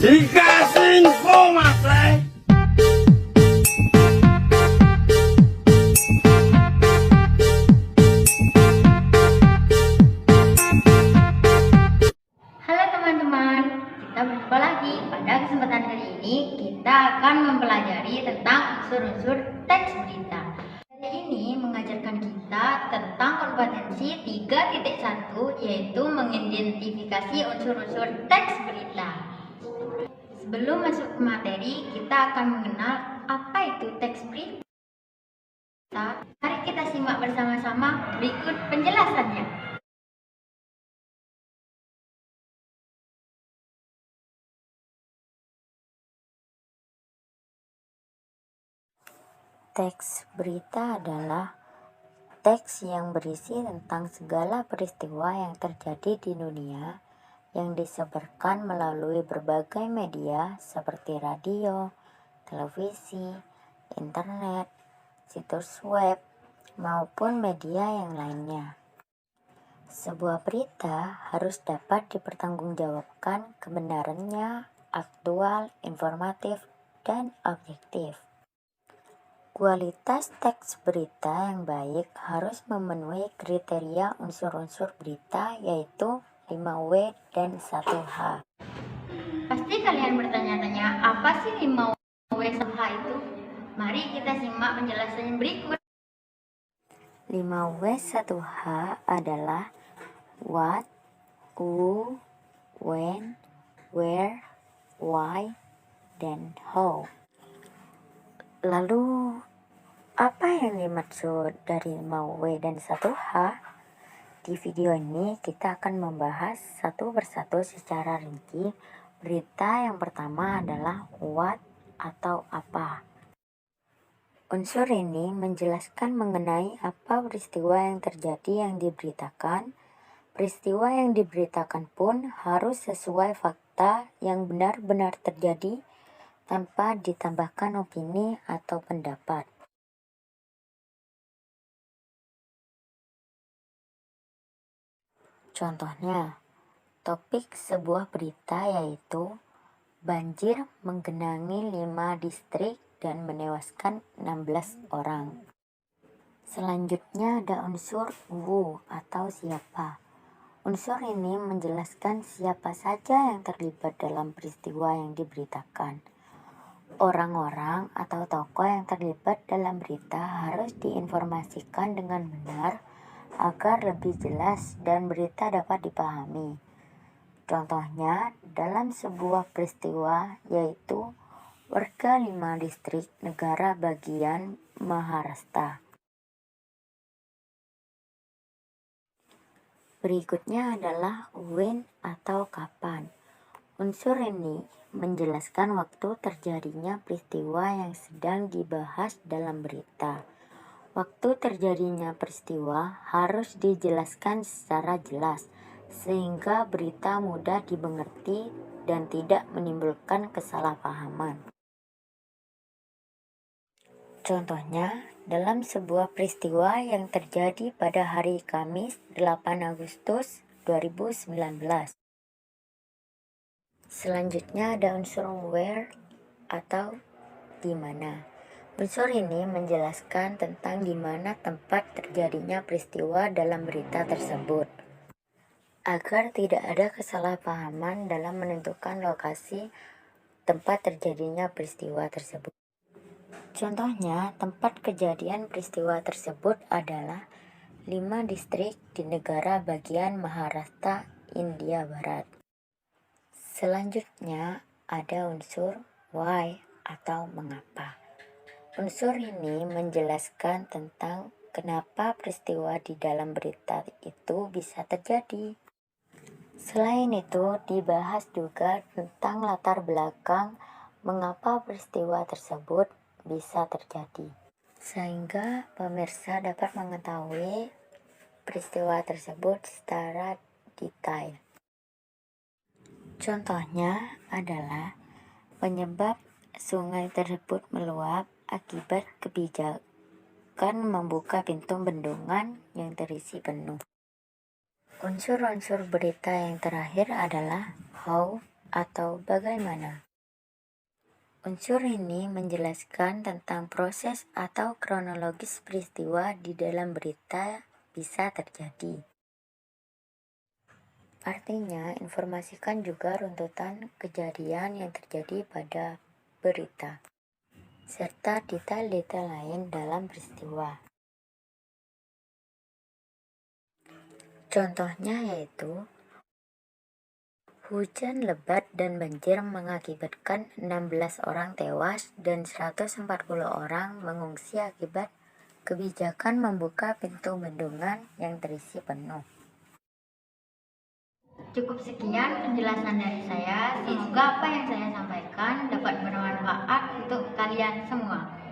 Dikasih info mas Le. Halo teman-teman, kita berjumpa lagi. Pada kesempatan kali ini kita akan mempelajari tentang unsur-unsur teks berita. Hari ini mengajarkan kita tentang kompetensi 3.1, yaitu mengidentifikasi unsur-unsur teks berita. Sebelum masuk ke materi, kita akan mengenal apa itu teks berita. Mari kita simak bersama-sama berikut penjelasannya. Teks berita adalah teks yang berisi tentang segala peristiwa yang terjadi di dunia yang disebarkan melalui berbagai media seperti radio, televisi, internet, situs web, maupun media yang lainnya. Sebuah berita harus dapat dipertanggungjawabkan kebenarannya, aktual, informatif, dan objektif. Kualitas teks berita yang baik harus memenuhi kriteria unsur-unsur berita, yaitu 5W dan 1H. Pasti kalian bertanya-tanya, apa sih 5W 1H itu? Mari kita simak penjelasannya berikut. 5W 1H adalah what, who, when, where, why, dan how. Lalu, apa yang dimaksud dari 5W dan 1H? Di video ini kita akan membahas satu persatu secara rinci. Berita yang pertama adalah what atau apa. Unsur ini menjelaskan mengenai apa peristiwa yang terjadi yang diberitakan. Peristiwa yang diberitakan pun harus sesuai fakta yang benar-benar terjadi tanpa ditambahkan opini atau pendapat. Contohnya, topik sebuah berita yaitu banjir menggenangi 5 distrik dan menewaskan 16 orang. Selanjutnya ada unsur who atau siapa. Unsur ini menjelaskan siapa saja yang terlibat dalam peristiwa yang diberitakan. Orang-orang atau tokoh yang terlibat dalam berita harus diinformasikan dengan benar agar lebih jelas dan berita dapat dipahami. Contohnya, dalam sebuah peristiwa yaitu warga 5 distrik negara bagian Maharashtra. Berikutnya adalah when atau kapan. Unsur ini menjelaskan waktu terjadinya peristiwa yang sedang dibahas dalam berita. Waktu terjadinya peristiwa harus dijelaskan secara jelas, sehingga berita mudah dimengerti dan tidak menimbulkan kesalahpahaman. Contohnya, dalam sebuah peristiwa yang terjadi pada hari Kamis 8 Agustus 2019. Selanjutnya ada unsur where atau di mana. Unsur ini menjelaskan tentang di mana tempat terjadinya peristiwa dalam berita tersebut, agar tidak ada kesalahpahaman dalam menentukan lokasi tempat terjadinya peristiwa tersebut. Contohnya, tempat kejadian peristiwa tersebut adalah 5 distrik di negara bagian Maharashtra, India Barat. Selanjutnya ada unsur why atau mengapa. Unsur ini menjelaskan tentang kenapa peristiwa di dalam berita itu bisa terjadi. Selain itu, dibahas juga tentang latar belakang mengapa peristiwa tersebut bisa terjadi, sehingga pemirsa dapat mengetahui peristiwa tersebut secara detail. Contohnya adalah penyebab sungai tersebut meluap akibat kebijakan membuka pintu bendungan yang terisi penuh. Unsur-unsur berita yang terakhir adalah how atau bagaimana? Unsur ini menjelaskan tentang proses atau kronologis peristiwa di dalam berita bisa terjadi. Artinya, informasikan juga runtutan kejadian yang terjadi pada berita, serta detail-detail lain dalam peristiwa. Contohnya yaitu, hujan lebat dan banjir mengakibatkan 16 orang tewas dan 140 orang mengungsi akibat kebijakan membuka pintu bendungan yang terisi penuh. Cukup sekian penjelasan dari saya. Semoga apa yang saya sampaikan dapat bermanfaat untuk kalian semua.